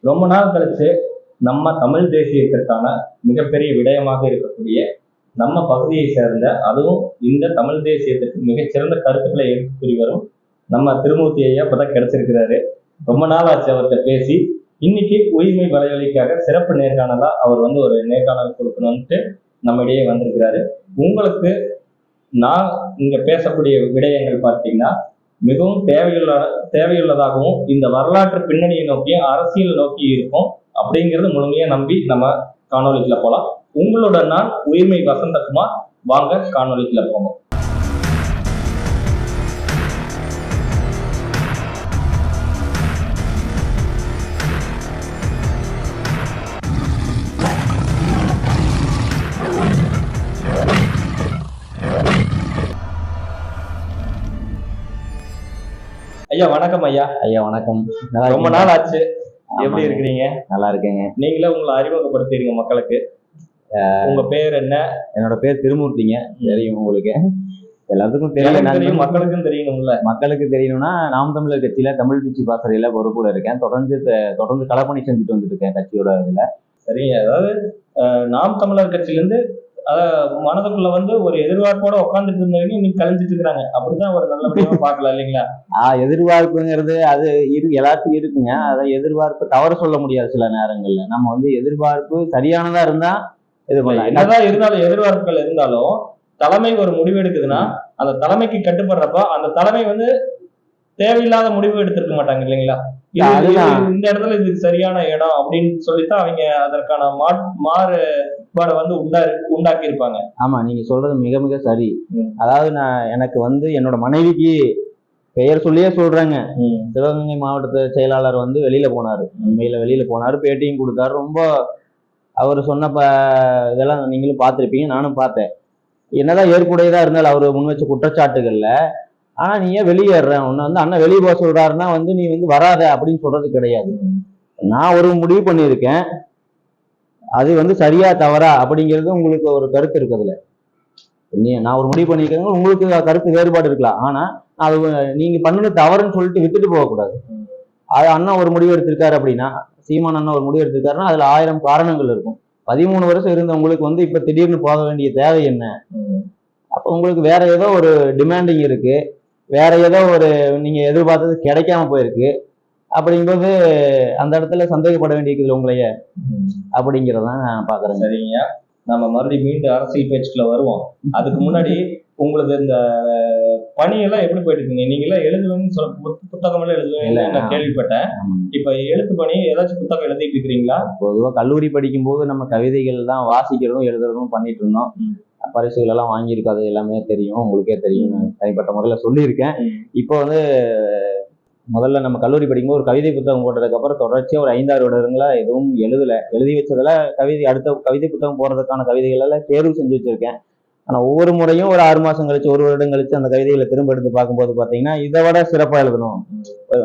ரொம்ப நாள் கழிச்சு நம்ம தமிழ் தேசியத்திற்கான மிகப்பெரிய விடயமாக இருக்கக்கூடிய நம்ம பகுதியை சேர்ந்த, அதுவும் இந்த தமிழ் தேசியத்திற்கு மிகச்சிறந்த கருத்துக்களை எடுத்து கூறி வரும் நம்ம திருமூர்த்தி ஐயா இப்பதான் கிடைச்சிருக்கிறாரு. ரொம்ப நாள் ஆச்சு அவர்கிட்ட பேசி. இன்னைக்கு உயிர்மை வலைவலிக்காக சிறப்பு நேர்காணலா அவர் ஒரு நேர்காணல் கொடுக்கணும்ட்டு நம்ம இடையே வந்திருக்கிறாரு. உங்களுக்கு நான் இங்க பேசக்கூடிய விடயங்கள் பார்த்தீங்கன்னா மிகவும் தேவையுள்ளதாகவும் இந்த வரலாற்று பின்னணியை நோக்கியும் அரசியல் நோக்கி இருக்கும் அப்படிங்கிறது முழுமையா நம்பி நம்ம காணொலிக்குள்ள போலாம். உங்களோட நான் உயிர்மை வசந்தகுமார். வாங்க காணொலிக்குள்ள போவோம். ஐயா வணக்கம். ஐயா வணக்கம். ரொம்ப நாள் ஆச்சு. எப்படி இருக்கிறீங்க? நல்லா இருக்கேங்க. நீங்களே உங்களை அறிமுகப்படுத்திடுங்க மக்களுக்கு. உங்க பேர் என்ன? என்னோட பேர் திருமூர்த்திங்க. தெரியும் உங்களுக்கு? எல்லாத்துக்கும் தெரியும், மக்களுக்கும் தெரியணும்ல. மக்களுக்கு தெரியணும்னா நாம் தமிழர் கட்சியில தமிழ் பிச்சி பாசறையில பொறுப்புல இருக்கேன். தொடர்ந்து களப்பணி செஞ்சுட்டு வந்துட்டு இருக்கேன் கட்சியோட இதுல. சரிங்க. அதாவது நாம் தமிழர் கட்சியில மனதுக்குள்ள ஒரு எதிர்பார்ப்போட உட்காந்துட்டு இருந்தவங்க இன்னைக்கு கழிஞ்சிட்டு இருக்கிறாங்க. அப்படிதான் ஒரு நல்லபடியா பாக்கலாம் இல்லைங்களா? எதிர்பார்ப்புங்கிறது அது எல்லாத்துக்கும் இருக்குங்க. அதை எதிர்பார்ப்பு தவறு சொல்ல முடியாது. சில நேரங்கள்ல நம்ம எதிர்பார்ப்பு சரியானதா இருந்தா இது என்னதான் இருந்தாலும், எதிர்பார்ப்புகள் இருந்தாலும் தலைமை ஒரு முடிவு எடுக்குதுன்னா அந்த தலைமைக்கு கட்டுப்படுறப்ப அந்த தலைமை தேவையில்லாத முடிவு எடுத்திருக்க மாட்டாங்க இல்லைங்களா? இந்த இடத்துல இதுக்கு சரியான இடம் அப்படின்னு சொல்லித்தான் அவங்க அதற்கான மாறுபாடை உண்டாக்கி இருப்பாங்க. ஆமா, நீங்க சொல்றது மிக மிக சரி. அதாவது எனக்கு என்னோட மனைவிக்கு பெயர் சொல்லியே சொல்றாங்க. சிவகங்கை மாவட்ட செயலாளர் வெளியில போனாரு, உண்மையில வெளியில போனாரு, பேட்டியும் கொடுத்தாரு. ரொம்ப அவர் சொன்ன இதெல்லாம் நீங்களும் பார்த்திருப்பீங்க, நானும் பார்த்தேன். என்னதான் ஏற்புடையதா இருந்தாலும் அவர் முன் வச்ச குற்றச்சாட்டுகள்ல, ஆனா நீ ஏன் வெளியேற, உன்னை அண்ணன் வெளியே போக சொல்றாருன்னா நீ வராத அப்படின்னு சொல்றது கிடையாது. நான் ஒரு முடிவு பண்ணியிருக்கேன், அது சரியா தவறா அப்படிங்கிறது உங்களுக்கு ஒரு கருத்து இருக்குதுல. நான் ஒரு முடிவு பண்ணியிருக்கேன், உங்களுக்கு கருத்து வேறுபாடு இருக்கலாம். ஆனா அது நீங்க பண்ணது தவறுன்னு சொல்லிட்டு விட்டுட்டு போகக்கூடாது. அது அண்ணன் ஒரு முடிவு எடுத்திருக்காரு அப்படின்னா, சீமான் அண்ணன் ஒரு முடிவு எடுத்திருக்காருன்னா அதுல 1000 காரணங்கள் இருக்கும். 13 வருஷம் இருந்தவங்களுக்கு இப்ப திடீர்னு போக வேண்டிய தேவை என்ன? அப்ப உங்களுக்கு வேற ஏதோ ஒரு டிமாண்டிங் இருக்கு, வேற ஏதோ ஒரு நீங்க எதிர்பார்த்தது கிடைக்காம போயிருக்கு. அப்படிங்கும்போது அந்த இடத்துல சந்தேகப்பட வேண்டியது உங்களைய அப்படிங்கிறதான் நான் பாக்குறேன். சரிங்க, நம்ம மறுபடியும் மீண்டும் அரசியல் பேச்சுக்குள்ள வருவோம். அதுக்கு முன்னாடி உங்களுக்கு இந்த பணியெல்லாம் எப்படி போயிட்டு இருக்கீங்க? நீங்க எல்லாம் எழுதுவேன்னு புத்தகம் எல்லாம் எழுதுவேன் நான் கேள்விப்பட்டேன். இப்ப எழுத்து பணி ஏதாச்சும் புத்தகம் எழுதிட்டு இருக்கிறீங்களா? பொதுவாக கல்லூரி படிக்கும் போது நம்ம கவிதைகள் தான் வாசிக்கிறதும் எழுதுறதும் பண்ணிட்டு இருந்தோம். பரிசுகள் எல்லாம் வாங்கியிருக்கோம், அது எல்லாமே தெரியும், உங்களுக்கே தெரியும். நான் தனிப்பட்ட முறையில சொல்லியிருக்கேன். இப்போ முதல்ல நம்ம கல்லூரி படிக்கும்போது ஒரு கவிதை புத்தகம் போட்டதுக்கு அப்புறம் தொடர்ச்சியா ஒரு 5-6 வருடங்களா எதுவும் எழுதி வச்சதுல அடுத்த கவிதை புத்தகம் போறதுக்கான கவிதைகள் எல்லாம் தேர்வு செஞ்சு வச்சிருக்கேன். ஆனா ஒவ்வொரு முறையும் ஒரு 6 மாசம் கழிச்சு, ஒரு வருடம் கழிச்சு அந்த கவிதைகளை திரும்ப எடுத்து பார்க்கும்போது பாத்தீங்கன்னா இதை விட சிறப்பா எழுதணும்.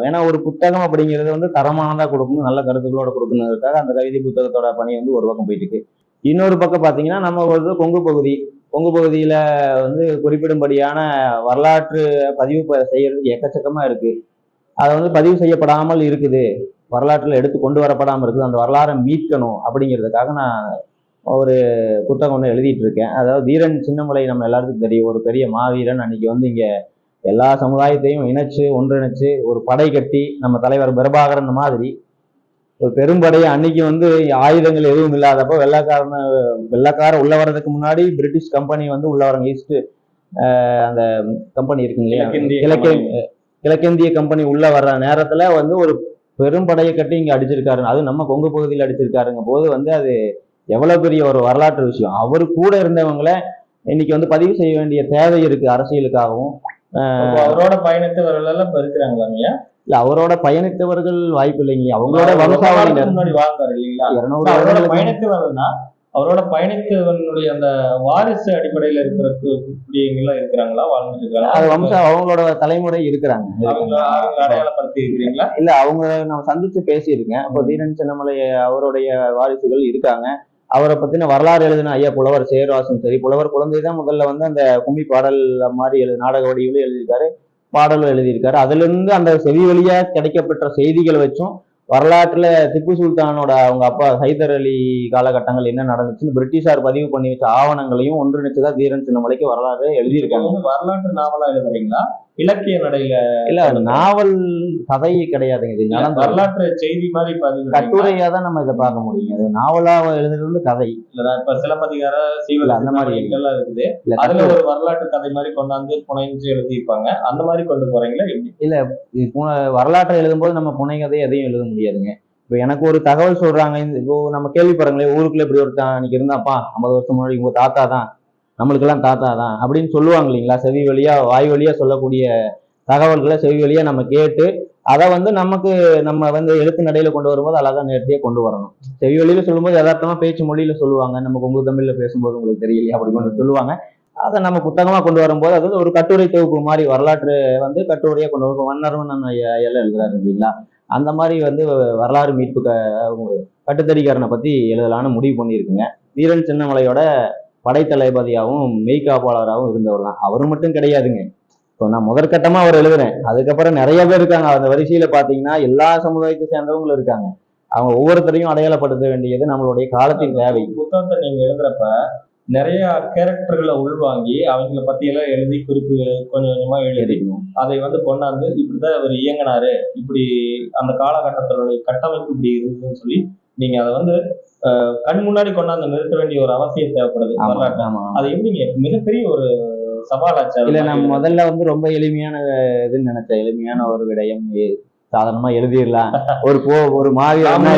ஏன்னா ஒரு புத்தகம் அப்படிங்கிறது தரமானதா கொடுக்கணும், நல்ல கருத்துக்களோட கொடுக்கணுன்றதுக்காக அந்த கவிதை புத்தகத்தோட பணி ஒரு பக்கம் போயிட்டு இருக்கு. இன்னொரு பக்கம் பாத்தீங்கன்னா நம்ம கொங்கு பகுதியில குறிப்பிடும்படியான வரலாற்று பதிவு செய்யறதுக்கு எக்கச்சக்கமா இருக்கு. அதை பதிவு செய்யப்படாமல் இருக்குது, வரலாற்றுல எடுத்து கொண்டு வரப்படாமல் இருக்குது. அந்த வரலாறை மீட்கணும் அப்படிங்கிறதுக்காக நான் ஒரு புத்தகம் எழுதிட்டு இருக்கேன். அதாவது தீரன் சின்னமலை நம்ம எல்லாருக்கும் தெரியும், ஒரு பெரிய மாவீரன். அன்னைக்கு இங்க எல்லா சமுதாயத்தையும் ஒன்றிணைச்சு ஒரு படை கட்டி நம்ம தலைவர் பிரபாகரன் மாதிரி ஒரு பெரும்படையை அன்னைக்கு ஆயுதங்கள் எதுவும் இல்லாதப்போ வெள்ளக்கார உள்ள வர்றதுக்கு முன்னாடி பிரிட்டிஷ் கம்பெனி உள்ள வராங்க. ஈஸ்ட் அந்த கம்பெனி இருக்குங்க இல்லையா, கிழக்கிந்திய கம்பெனி உள்ள வர்ற நேரத்துல ஒரு பெரும்படையை கட்டி இங்க அடிச்சிருக்காரு. அது நம்ம கொங்கு பகுதியில் அடிச்சிருக்காருங்க போது அது எவ்வளவு பெரிய ஒரு வரலாற்று விஷயம். அவரு கூட இருந்தவங்களை இன்னைக்கு பதிவு செய்ய வேண்டிய தேவை இருக்கு அரசியலுக்காகவும். அவரோட பயணித்தவர்கள் இப்ப இருக்கிறாங்களா? இல்ல, அவரோட பயணித்தவர்கள் வாய்ப்பு இல்லைங்க. அவங்களோட வம்சாவளியினர் முன்னாடி வாழ்ந்தாரு இல்லைங்களா? 200 பயணித்தவர்கள்னா அவரோட பயணித்தவனுடைய அந்த வாரிசு அடிப்படையில இருக்கிறாங்களா, வாழ்ந்துட்டு இருக்காங்க? அவங்களோட தலைமுறை இருக்கிறாங்க. அடையாளப்படுத்தி இருக்கிறீங்களா? இல்ல, அவங்க நான் சந்திச்சு பேசியிருக்கேன். அப்போ தீரன் சின்னமலை அவருடைய வாரிசுகள் இருக்காங்க. அவரை பத்தின வரலாறு எழுதின ஐயா புலவர் சேரவாசன் சரி, புலவர் குழந்தை தான் முதல்ல அந்த கும்மி பாடல் மாதிரி நாடக வடிவிலும் எழுதியிருக்காரு, பாடலும் எழுதியிருக்காரு. அதுல இருந்து அந்த செவி வழியா கிடைக்கப்பட்ட செய்திகளை வச்சும் வரலாற்றுல திப்பு சுல்தானோட அவங்க அப்பா ஹைதர் அலி காலகட்டங்கள் என்ன நடந்துச்சுன்னு பிரிட்டிஷார் பதிவு பண்ணி வச்ச ஆவணங்களையும் ஒன்றிணைச்சுதான் தீரன் சின்னமலைக்கு வரலாறு எழுதியிருக்காங்க. வரலாற்று நாவலா எழுதுறீங்களா, இலக்கிய நடையில? இல்ல, நாவல் கதை கிடையாதுங்க, இது நடந்த வரலாற்று செய்தி மாதிரி பதிவு கட்டுரையா தான் நம்ம இதை பார்க்க முடியும். அது நாவலா எழுதுறது வந்து கதை. இப்ப சிலப்பதிகார சீவல் அந்த மாதிரி எல்லாம் இருக்குது, அதுல ஒரு வரலாற்று கதை மாதிரி கொண்டாந்து புனைஞ்சு எழுதியிருப்பாங்க, அந்த மாதிரி கொண்டு போறீங்களா எப்படி? இல்ல, வரலாற்றை எழுதும்போது நம்ம புனை கதை எதையும் எழுத முடியாதுங்க. இப்போ எனக்கு ஒரு தகவல் சொல்றாங்க, இப்போ நம்ம கேள்விப்படுறோங்களே, ஊருக்குள்ள இப்படி ஒருத்தன் அன்னைக்கு இருந்தாப்பா 50 வருஷம் முன்னாடி, உங்க தாத்தா தான், நம்மளுக்கெல்லாம் தாத்தா தான் அப்படின்னு சொல்லுவாங்க இல்லைங்களா? செவி வழியா வாய் வழியா சொல்லக்கூடிய தகவல்களை செவி வழியா நம்ம கேட்டு அதை வந்து நமக்கு நம்ம வந்து எழுத்து நடையில கொண்டு வரும்போது அழகா நேர்த்தியா கொண்டு வரணும். செவி வழியில சொல்லும்போது யதார்த்தமா பேச்சு மொழியில சொல்லுவாங்க, நம்ம கொங்கு தமிழ்ல பேசும்போது உங்களுக்கு தெரியலையா அப்படி கொண்டு சொல்லுவாங்க. அதை நம்ம புத்தகமா கொண்டு வரும்போது அது ஒரு கட்டுரை தொகுப்பு மாதிரி வரலாற்று வந்து கட்டுரையா கொண்டு வரும். மன்னர்வன் எல்லாம் எழுதுறாரு இல்லைங்களா? அந்த மாதிரி வந்து வரலாறு மீட்பு கட்டுத்தடிக்காரனை பத்தி எழுதலான்னு முடிவு பண்ணியிருக்குங்க. தீரன் சின்னமலையோட படைத்தளபதியாகவும் மெய்காப்பாளராகவும் இருந்தவர் தான். அவர் மட்டும் கிடையாதுங்க. இப்போ நான் முதற்கட்டமா அவர் எழுதுறேன், அதுக்கப்புறம் நிறைய பேர் இருக்காங்க. அந்த வரிசையில பாத்தீங்கன்னா எல்லா சமுதாயத்தை சேர்ந்தவங்களும் இருக்காங்க. அவங்க ஒவ்வொருத்தரையும் அடையாளப்படுத்த வேண்டியது நம்மளுடைய காலத்தின் தேவை. புத்தகத்தை நீங்க எழுதுறப்ப நிறைய கேரக்டர்களை உள்வாங்கி அவங்கள பத்தி எல்லாம் எழுதி குறிப்பு கொஞ்சம் கொஞ்சமா எழுதிக்கணும். அதை வந்து கொண்டாந்து இப்படிதான் அவர் இயங்கினாரு, இப்படி அந்த காலகட்டத்தினுடைய கட்டமைப்பு இப்படி இருந்ததுன்னு சொல்லி நீங்க அதை வந்து கண் முன்னாடி கொண்டாந்து நிறுத்த வேண்டிய ஒரு அவசியம் தேவைப்படுது. அது எப்படிங்க மிகப்பெரிய ஒரு சவாலாச்சா? இல்ல, நான் முதல்ல வந்து ரொம்ப எளிமையான இதுன்னு நினைச்சேன். எளிமையான ஒரு விடயம், சாதாரணமா எழுதிடலாம், ஒரு மாதிரி நம்ம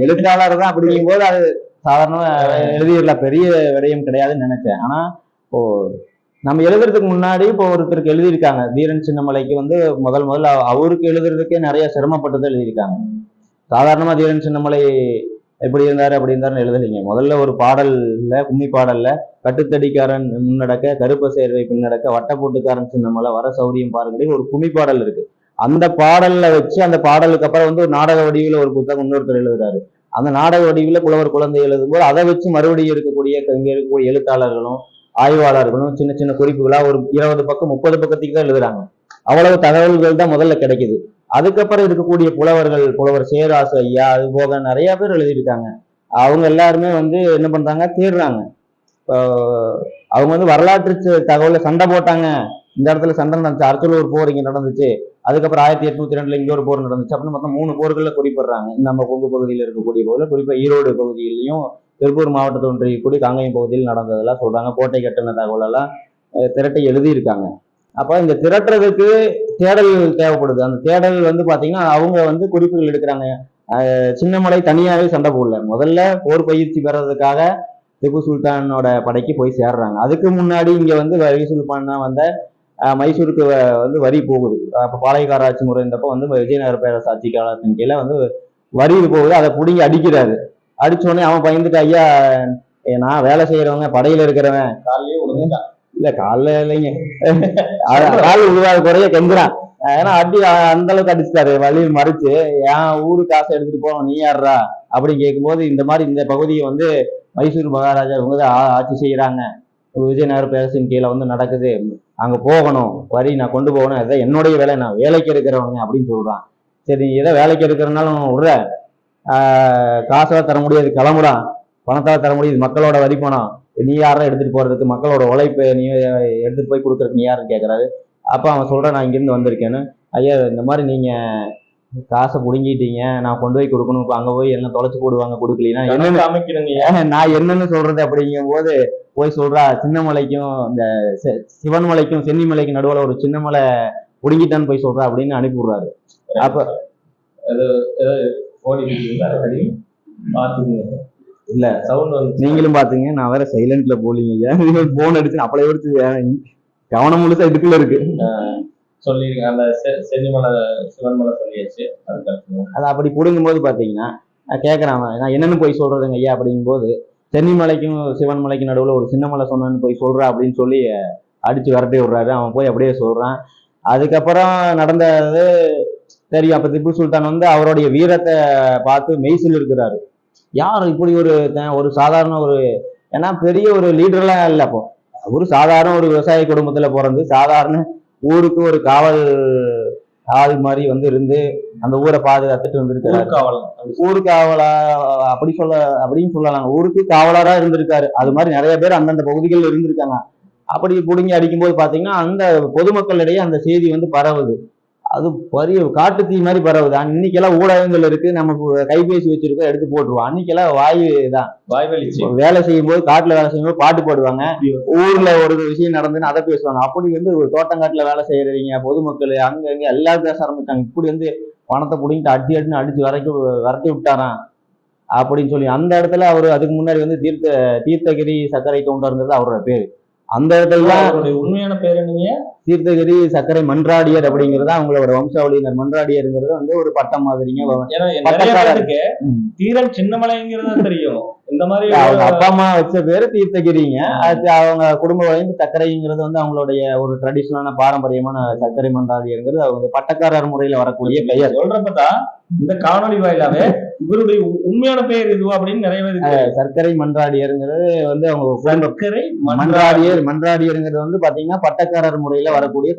எழுத்தாளர் தான் அப்படிங்கும் போது அது சாதாரணமா எழுதிடலாம், பெரிய விடயம் கிடையாதுன்னு நினைச்சேன். ஆனா இப்போ நம்ம எழுதுறதுக்கு முன்னாடி இப்போ ஒருத்தருக்கு எழுதியிருக்காங்க, தீரன் சின்னமலைக்கு வந்து முதல்ல அவருக்கு எழுதுறதுக்கே நிறைய சிரமப்பட்டுதான் எழுதியிருக்காங்க. சாதாரணமா தீரன் சின்னமலை எப்படி இருந்தாரு அப்படி இருந்தாருன்னு எழுதலைங்க. முதல்ல ஒரு பாடல்ல, கும்மி பாடல்ல, கட்டுத்தடிக்காரன் முன்னடக்க, கருப்ப சேர்வை பின்னடக்க, வட்டப்போட்டுக்காரன் சின்னமலை வர சௌரியம் பாருங்கடி ஒரு கும்மி பாடல் இருக்கு. அந்த பாடல்ல வச்சு அந்த பாடலுக்கு அப்புறம் வந்து ஒரு நாடக வடிவில் ஒரு புத்தகம் இன்னொருத்தர் எழுதுறாரு. அந்த நாடக வடிவில் புலவர் குழந்தை எழுதும்போது அதை வச்சு மறுபடியும் இருக்கக்கூடிய இங்க இருக்கக்கூடிய எழுத்தாளர்களும் ஆய்வாளர்களும் சின்ன சின்ன குறிப்புகளா ஒரு 20 பக்கம் 30 பக்கத்துக்கு தான் எழுதுறாங்க. அவ்வளவு தகவல்கள் தான் முதல்ல கிடைக்குது. அதுக்கப்புறம் இருக்கக்கூடிய புலவர் சேராசு ஐயா, அது போக நிறைய பேர் எழுதியிருக்காங்க. அவங்க எல்லாருமே வந்து என்ன பண்றாங்க, தேடுறாங்க. அவங்க வந்து வரலாற்று தகவலை சண்டை போட்டாங்க, இந்த இடத்துல சண்டை நடந்துச்சு, அரசலூர் போர் இங்க நடந்துச்சு, அதுக்கப்புறம் 1802 இங்க ஒரு போர் நடந்துச்சு அப்படின்னு மொத்தம் 3 போர்கள்ல குறிப்பிடுறாங்க. நம்ம கொங்கு பகுதியில் இருக்கக்கூடிய போதில், குறிப்பா ஈரோடு பகுதியிலையும் திருப்பூர் மாவட்டத்தை ஒன்றியக்கூடிய காங்கேயம் பகுதியில் நடந்ததெல்லாம் சொல்றாங்க. கோட்டை கட்டின தகவல் எல்லாம் திரட்டி எழுதியிருக்காங்க. அப்போ இந்த திரட்டுறதுக்கு தேடல் தேவைப்படுது. அந்த தேடல் வந்து பாத்தீங்கன்னா அவங்க வந்து குறிப்புகள் எடுக்கிறாங்க. சின்னமலை தனியாவே சண்டை போடல, முதல்ல போர் பயிற்சி பெறதுக்காக திப்பு சுல்தானோட படைக்கு போய் சேர்றாங்க. அதுக்கு முன்னாடி இங்க வந்து வரிசுல்தான் வந்த மைசூருக்கு வந்து வரி போகுது. அப்போ பாளையக்கார ஆட்சி முறை இருந்தப்போ வந்து விஜயநகர பேரரசு ஆட்சி காலத்தின் கீழே வந்து வரி போகுது. அதை பிடிங்கி அடிக்கிறாரு. அடிச்சோடனே அவன் பயந்துட்டு, ஐயா நான் வேலை செய்யறவங்க, படையில இருக்கிறவன், காலையே விழுந்துட்டான். இல்ல காலைல இல்லைங்க, கால் உருவாத குறைய கெஞ்சுறான். ஏன்னா அடி அந்த அளவுக்கு அடிச்சுட்டாரு, வழியில் மறிச்சு, என் ஊரு காசை எடுத்துட்டு போவோம், நீ யாருடா அப்படின்னு கேட்கும்போது, இந்த மாதிரி இந்த பகுதியை வந்து மைசூர் மகாராஜா இவங்க தான் ஆட்சி செய்யறாங்க, விஜயநகர பேரரசின் கீழே வந்து நடக்குது, அங்க போகணும், வரி நான் கொண்டு போகணும், அதான் என்னுடைய வேலை, நான் வேலைக்கு எடுக்கிறவங்க அப்படின்னு சொல்றான். சரி, நீ ஏதோ வேலைக்கு எடுக்கிறனாலும் விடுற, காசால தர முடியாது, கிளம்புறான், பணத்தால தர முடியாது, மக்களோட வரி பணம், நீ யாரும் எடுத்துட்டு போறதுக்கு, மக்களோட உழைப்பு நீ எடுத்துட்டு போய் கொடுக்கறதுக்கு நீ யாருன்னு கேட்கறாரு. அப்ப அவன் சொல்றான், நான் இங்கிருந்து வந்திருக்கேன்னு. ஐயா இந்த மாதிரி நீங்க காசை புடுங்கிட்டீங்க, நான் கொண்டு போய் கொடுக்கணும், அங்க போய் என்ன தொலைச்சு போடுவாங்க கொடுக்கலீங்கன்னா என்னன்னு அமைக்கிறீங்க, நான் என்னன்னு சொல்றது அப்படிங்கும் போது போய் சொல்றா, சின்னமலைக்கும் இந்த சிவன்மலைக்கும் சென்னிமலைக்கும் நடுவுல ஒரு சின்னமலை புடுங்கிட்டான்னு போய் சொல்றா அப்படின்னு அனுப்பி விடுறாரு. அப்ப இல்ல சவுண்ட் வந்து நீங்களும் பாத்தீங்க, நான் வேற சைலண்ட்ல போலீங்க ஐயா, போன் அடிச்சு அப்பளை எடுத்து கவனம் முழுசா இதுக்குள்ள இருக்கு சொல்லிருக்கேன். அந்த சென்னிமலை சிவன்மலை சொல்லியாச்சு. அது அப்படி புடுங்கும் போது பாத்தீங்கன்னா கேட்கறான், நான் என்னன்னு போய் சொல்றதுங்க ஐயா அப்படிங்கும் போது, சென்னிமலைக்கும் சிவன்மலைக்கும் நடுவுல ஒரு சின்னமலை சொன்னு போய் சொல்றா அப்படின்னு சொல்லி அடிச்சு விரட்டி விடுறாரு. அவன் போய் அப்படியே சொல்றான். அதுக்கப்புறம் நடந்தது தெரியும். அப்ப திப்பு சுல்தான் வந்து அவருடைய வீரத்தை பார்த்து மெய்சில் இருக்கிறாரு. யார் இப்படி ஒரு சாதாரண ஏன்னா பெரிய ஒரு லீடர்லாம் இல்லை. அப்போ ஒரு சாதாரண ஒரு விவசாய குடும்பத்துல பிறந்து சாதாரண ஊருக்கு ஒரு காவல் ஆள் மாதிரி வந்து இருந்து அந்த ஊரை பாதுகாத்துட்டு வந்திருக்காரு. ஊர்காவல். ஊருக்கு காவலா அப்படின்னு சொல்லலாம். ஊருக்கு காவலரா இருந்திருக்காரு. அது மாதிரி நிறைய பேர் அந்தந்த பகுதிகளில் இருந்திருக்காங்க. அப்படி புடுங்கி அடிக்கும்போது பாத்தீங்கன்னா அந்த பொதுமக்களிடையே அந்த செய்தி வந்து பரவுது. அது பெரிய காட்டு தீ மாதிரி பரவுது. இன்னைக்கெல்லாம் ஊடகங்கள் இருக்கு, நம்ம கைபேசி வச்சிருக்கோம், எடுத்து போட்டுருவோம். அன்னைக்கெல்லாம் வேலை செய்யும் போது, காட்டுல வேலை செய்யும் போது பாட்டு பாடுவாங்க. ஊர்ல ஒரு விஷயம் நடந்துன்னு அதை பேசுவாங்க. அப்படி வந்து ஒரு தோட்டங்காட்டுல வேலை செய்யறீங்க பொதுமக்கள் அங்க இங்க எல்லாரும் பேச ஆரம்பிச்சாங்க. இப்படி வந்து பணத்தை பிடிங்கிட்டு அடிச்சு விரட்டி விட்டாராம் அப்படின்னு சொல்லி அந்த இடத்துல அவரு அதுக்கு முன்னாடி வந்து தீர்த்தகிரி சர்க்கரை கவுண்டர்ங்கிறது அவரோட பேரு. அந்த இடத்துல உண்மையான பேர் என்னங்க? தீர்த்தகிரி சர்க்கரை மன்றாடியர் அப்படிங்கறது அவங்களோட வம்சாவளியினர். மன்றாடியருங்கிறது வந்து ஒரு பட்டம் மாதிரிங்க. தீரன் சின்னமலைங்கிறது தெரியும். இந்த மாதிரி அவங்க அப்பா அம்மா வச்ச பேரு தீர்த்தகிரிங்க. அது அவங்க குடும்ப வளைந்து சர்க்கரைங்கிறது வந்து அவங்களுடைய ஒரு ட்ரெடிஷனலான பாரம்பரியமான சர்க்கரை மன்றாடியருங்கிறது அவங்க பட்டக்காரர் முறையில வரக்கூடிய பெயர். சொல்றப்பதான் இந்த காணொலி வாயிலாவே இவருடைய உண்மையான பெயர் இதுவா அப்படின்னு நிறைய பேர் சர்க்கரை மன்றாடியருங்கிறது வந்து அவங்க சர்க்கரை மன்றாடியருங்கிறது வந்து பாத்தீங்கன்னா பட்டக்காரர் முறையில வரக்கூடிய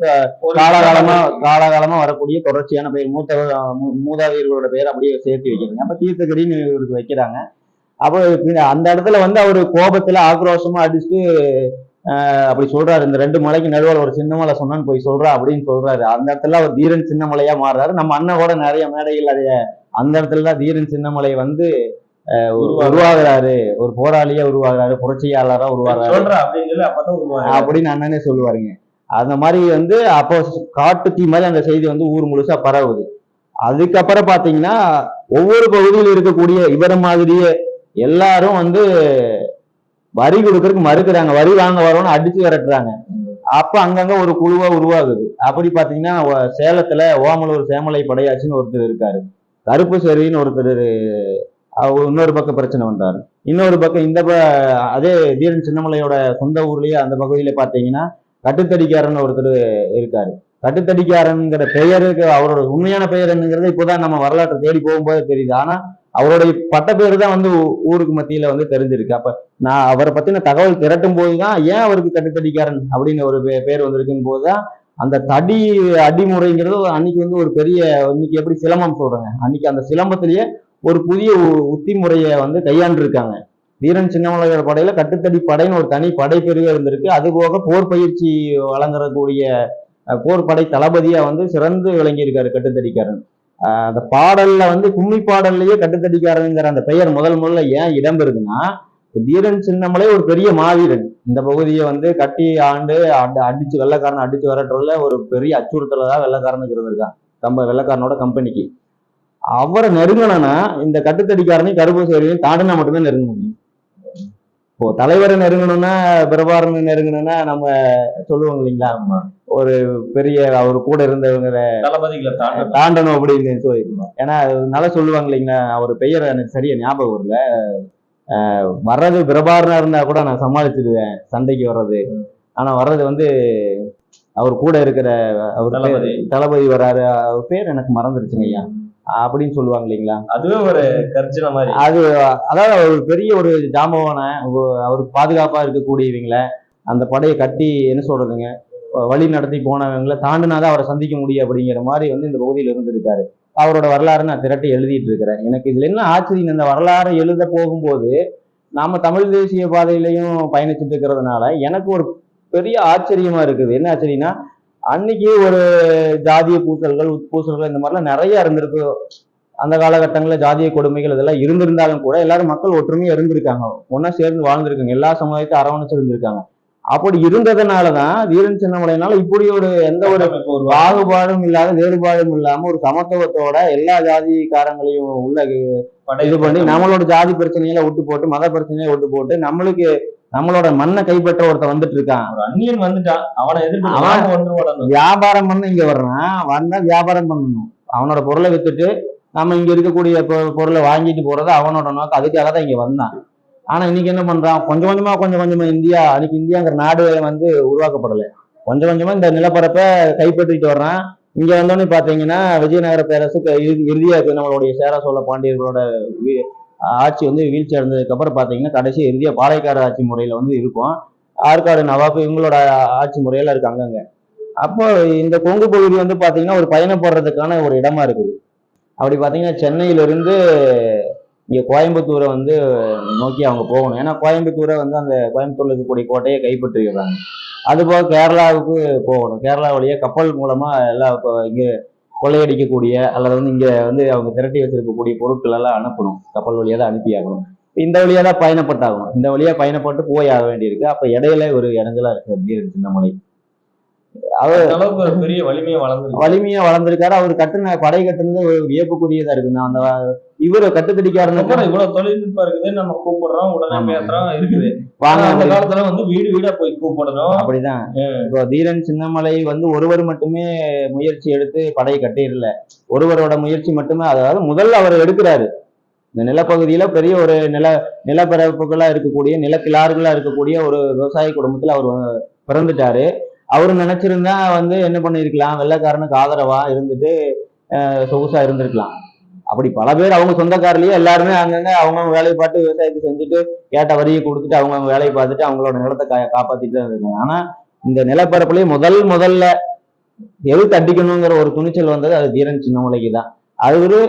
காலகாலமா வரக்கூடிய தொடர்ச்சியான பெயர். மூதாதையர்களோட பெயர் அப்படியே சேர்த்து வைக்கிறாங்க. அப்ப தீர்த்தகிரின்னு இவருக்கு வைக்கிறாங்க. அப்போ அந்த இடத்துல வந்து அவரு கோபத்துல ஆக்ரோஷமா அடிச்சுட்டு அப்படி சொல்றாரு. இந்த 2 மலைக்கு நடுவில் ஒரு சின்ன மலை சொன்னான்னு போய் சொல்றா அப்படின்னு சொல்றாரு. அந்த இடத்துல அவர் தீரன் சின்னமலையா மாறுறாரு. நம்ம அண்ணனோட நிறைய மேடைகள் அதைய அந்த இடத்துலதான் தீரன் சின்னமலை வந்து உருவாகிறாரு. ஒரு போராளியா உருவாகிறாரு, புரட்சியாளரா உருவாகிறாரு அப்படின்னு அண்ணனே சொல்லுவாருங்க. அந்த மாதிரி வந்து அப்போ காட்டு தீ மாதிரி அந்த செய்தி வந்து ஊர் முழுசா பரவுது. அதுக்கப்புறம் பாத்தீங்கன்னா ஒவ்வொரு பகுதியில் இருக்கக்கூடிய இவர மாதிரியே எல்லாரும் வந்து வரி கொடுக்கறதுக்கு மறுக்கிறாங்க. வரி வாங்க வரோன்னு அடிச்சு விரட்டுறாங்க. அப்ப அங்கங்க ஒரு குழுவா உருவாகுது. அப்படி பாத்தீங்கன்னா சேலத்துல ஓமலூர் சேமலை படையாச்சின்னு ஒருத்தர் இருக்காரு. கருப்பு சரின்னு ஒருத்தர் இன்னொரு பக்கம் பிரச்சனை பண்றாரு. இன்னொரு பக்கம் அதே தீரன் சின்னமலையோட சொந்த ஊர்லயே அந்த பகுதியில பாத்தீங்கன்னா கட்டுத்தடிக்காரன் ஒருத்தர் இருக்காரு. கட்டுத்தடிக்காரங்கிற பெயருக்கு அவரோட உண்மையான பெயர் என்னங்கிறது இப்போதான் நம்ம வரலாற்றை தேடி போகும்போது தெரியுது. ஆனா அவருடைய பட்ட பேரு தான் வந்து ஊருக்கு மத்தியில வந்து தெரிஞ்சிருக்கு. அப்ப நான் அவரை பத்தின தகவல் திரட்டும் போதுதான் ஏன் அவருக்கு கட்டுத்தடிக்காரன் அப்படின்னு ஒரு பேர் வந்திருக்குன்னு போதுதான் அந்த அடிமுறைங்கிறது அன்னைக்கு வந்து ஒரு பெரிய, இன்னைக்கு எப்படி சிலம்பம் சொல்றாங்க, அன்னைக்கு அந்த சிலம்பத்திலேயே ஒரு புதிய உத்தி முறையை வந்து கையாண்டு இருக்காங்க. தீரன் சின்னமலையோட படையில கட்டுத்தடி படைன்னு ஒரு தனி படைப்பிரிவு இருந்திருக்கு. அது போக போர் பயிற்சி வழங்கக்கூடிய போர் படை தளபதியா வந்து சிறந்து விளங்கி இருக்காரு கட்டுத்தடிக்காரன். அந்த பாடல்ல வந்து கும்மி பாடல்லையே கட்டுத்தடிக்காரங்கிற அந்த பெயர் முதல்ல ஏன் இடம்பெறுதுன்னா, தீரன் சின்னமலை ஒரு பெரிய மாவீரன். இந்த பகுதியை வந்து கட்டி அடிச்சு வெள்ளைக்காரன் அடிச்சு வரட்டுறதுல ஒரு பெரிய அச்சுறுத்தலதான் வெள்ளைக்காரனுக்கு இருந்திருக்கான். வெள்ளைக்காரனோட கம்பெனிக்கு. அவரை நெருங்கணும்னா இந்த கட்டுத்தடிக்காரனையும் கருப்பு சேரியும் தாண்டினா மட்டும்தான் நெருங்க முடியும். இப்போ தலைவரை நெருங்கணும்னா, பிரபாரனை நெருங்கணும்னா நம்ம சொல்லுவோம் இல்லைங்களா, ஒரு பெரிய அவர் கூட இருந்தவங்க தளபதிகளை தாண்டணும் அப்படின்னு சொல்லிருக்கோம். ஏன்னா நல்லா சொல்லுவாங்க இல்லைங்களா, அவர் பெயர் எனக்கு சரியா ஞாபகம் வரல. வர்றது பிரபாரனா இருந்தா கூட நான் சமாளிச்சிடுவேன் சண்டைக்கு வர்றது. ஆனா வர்றது வந்து அவர் கூட இருக்கிற அவர் தளபதி வர்றாரு, அவர் பேர் எனக்கு மறந்துருச்சுங்க ஐயா அப்படின்னு சொல்லுவாங்க இல்லைங்களா. அதுவே ஒரு கர்ஜனை மாதிரி. அதாவது ஒரு பெரிய ஒரு ஜாம்பவான அவருக்கு பாதுகாப்பா இருக்கக்கூடியவங்கள அந்த படையை கட்டி என்ன சொல்றதுங்க வழி நடத்தி போனவங்களை தாண்டினாதான் அவரை சந்திக்க முடியும் அப்படிங்கிற மாதிரி வந்து இந்த பகுதியில் இருந்திருக்காரு. அவரோட வரலாறு நான் திரட்டி எழுதிட்டு இருக்கிறேன். எனக்கு இதுல என்ன ஆச்சரியம், இந்த வரலாறு எழுத போகும்போது நாம தமிழ் தேசிய பாதையிலையும் பயணிச்சுட்டு இருக்கிறதுனால எனக்கு ஒரு பெரிய ஆச்சரியமா இருக்குது. என்ன ஆச்சரியம்னா, அன்னைக்கு ஒரு ஜாதிய பூசல்கள் உட்பூசல்கள் இந்த மாதிரிலாம் நிறைய இருந்திருக்கு. அந்த காலகட்டங்களில் ஜாதிய கொடுமைகள் இதெல்லாம் இருந்திருந்தாலும் கூட எல்லாரும் மக்கள் ஒற்றுமையா இருந்திருக்காங்க, ஒன்னா சேர்ந்து வாழ்ந்திருக்காங்க, எல்லா சமுதாயத்தையும் அரவணைச்சு இருந்திருக்காங்க. அப்படி இருந்ததுனாலதான் தீரன் சின்னமலையினால இப்படி ஒரு எந்த ஒரு பாகுபாடும் இல்லாத வேறுபாடும் இல்லாம ஒரு சமத்துவத்தோட எல்லா ஜாதிக்காரங்களையும் உள்ள இது பண்ணி நம்மளோட ஜாதி பிரச்சனையில விட்டு போட்டு மத பிரச்சனையை விட்டு போட்டு நம்மளோட மண்ணை கைப்பற்ற ஒருத்தன் வந்துட்டு இருக்கான். அந்நியன் வந்துட்டான், அவனை எதிர்த்து வியாபாரம் பண்ண இங்க வர்றான், வந்தா வியாபாரம் பண்ணணும், அவனோட பொருளை வித்துட்டு நம்ம இங்க இருக்கக்கூடிய பொருளை வாங்கிட்டு போறது அவனோட நோக்கம். அதுக்காக தான் இங்க வந்தான். ஆனா இன்னைக்கு என்ன பண்றான், கொஞ்சம் கொஞ்சமா அன்னைக்கு இந்தியாங்கிற நாடு வந்து உருவாக்கப்படலை. கொஞ்சம் கொஞ்சமா இந்த நிலப்பரப்பை கைப்பற்றிட்டு வர்றான். இங்க வந்தோடனே பாத்தீங்கன்னா விஜயநகர பேரரசு இறுதியா நம்மளுடைய சேர சோழ பாண்டியர்களோட ஆட்சி வந்து வீழ்ச்சி அடைந்ததுக்கு அப்புறம் பாத்தீங்கன்னா கடைசி இறுதியா பாளையக்கார ஆட்சி முறையில வந்து இருக்கும். ஆற்காடு நவாப் இவங்களோட ஆட்சி முறையில இருக்கு அங்கங்க. அப்போ இந்த கொங்கு பகுதி வந்து பாத்தீங்கன்னா ஒரு பயணப்படுறதுக்கான ஒரு இடமா இருக்குது. அப்படி பார்த்தீங்கன்னா சென்னையிலிருந்து இங்கே கோயம்புத்தூரை வந்து நோக்கி அவங்க போகணும். ஏன்னா கோயம்புத்தூரை வந்து அந்த கோயம்புத்தூர்ல இருக்கக்கூடிய கோட்டையை கைப்பற்றிடுறாங்க. அதுபோக கேரளாவுக்கு போகணும். கேரளா வழியா கப்பல் மூலமா எல்லாம் இங்கே கொள்ளையடிக்கக்கூடிய அல்லது வந்து இங்க வந்து அவங்க திரட்டி வச்சிருக்கக்கூடிய பொருட்கள் எல்லாம் அனுப்பணும். கப்பல் வழியா தான் அனுப்பி ஆகணும். இந்த வழியா தான் பயணப்பட்டாகணும். இந்த வழியா பயணப்பட்டு போய் ஆக வேண்டியிருக்கு. அப்ப இடையில ஒரு இடைஞ்சலா இருக்கு தீரன் சின்னமலை. அவர் அளவுக்கு ஒரு பெரிய வலிமையா வளர்ந்திருக்காரு. அவர் கட்டுன படை கட்டுனது ஒரு வியப்புக்குரியதா இருக்கு. அந்த இவரு கட்டுப்பிடிக்காருன்னு இவ்வளவு தொழில்நுட்பம் இருக்குது, நம்ம கூப்பிடுறோம், உடனே பேசுறோம் இருக்குது. அந்த காலத்துல வந்து வீடு வீடா போய் கூப்பிடணும். அப்படிதான். இப்போ தீரன் சின்னமலை வந்து ஒருவர் மட்டுமே முயற்சி எடுத்து படையை கட்டிடல. ஒருவரோட முயற்சி மட்டுமே, அதாவது முதல்ல அவர் எடுக்கிறாரு. இந்த நிலப்பகுதியில பெரிய ஒரு நிலப்பரப்புகளா இருக்கக்கூடிய நிலக்கிழாறுகளா இருக்கக்கூடிய ஒரு விவசாய குடும்பத்துல அவர் பிறந்துட்டாரு. அவரு நினைச்சிருந்தா வந்து என்ன பண்ணிருக்கலாம், வெள்ளைக்காரனுக்கு ஆதரவா இருந்துட்டு சொகுசா இருந்திருக்கலாம். அப்படி பல பேர் அவங்க சொந்தக்காரிலேயே எல்லாருமே அங்கங்க அவங்கவுங்க வேலையை பார்த்து விவசாயத்தை செஞ்சுட்டு கேட்ட வரியை கொடுத்துட்டு அவங்கவுங்க வேலையை பார்த்துட்டு அவங்களோட நிலத்தை காப்பாத்திட்டு தான் இருக்காங்க. ஆனா இந்த நிலப்பரப்புலயே முதல்ல எது தட்டிக்கணுங்கிற ஒரு துணிச்சல் வந்தது அது தீரன் சின்னமலைக்கு தான். அது ஒரு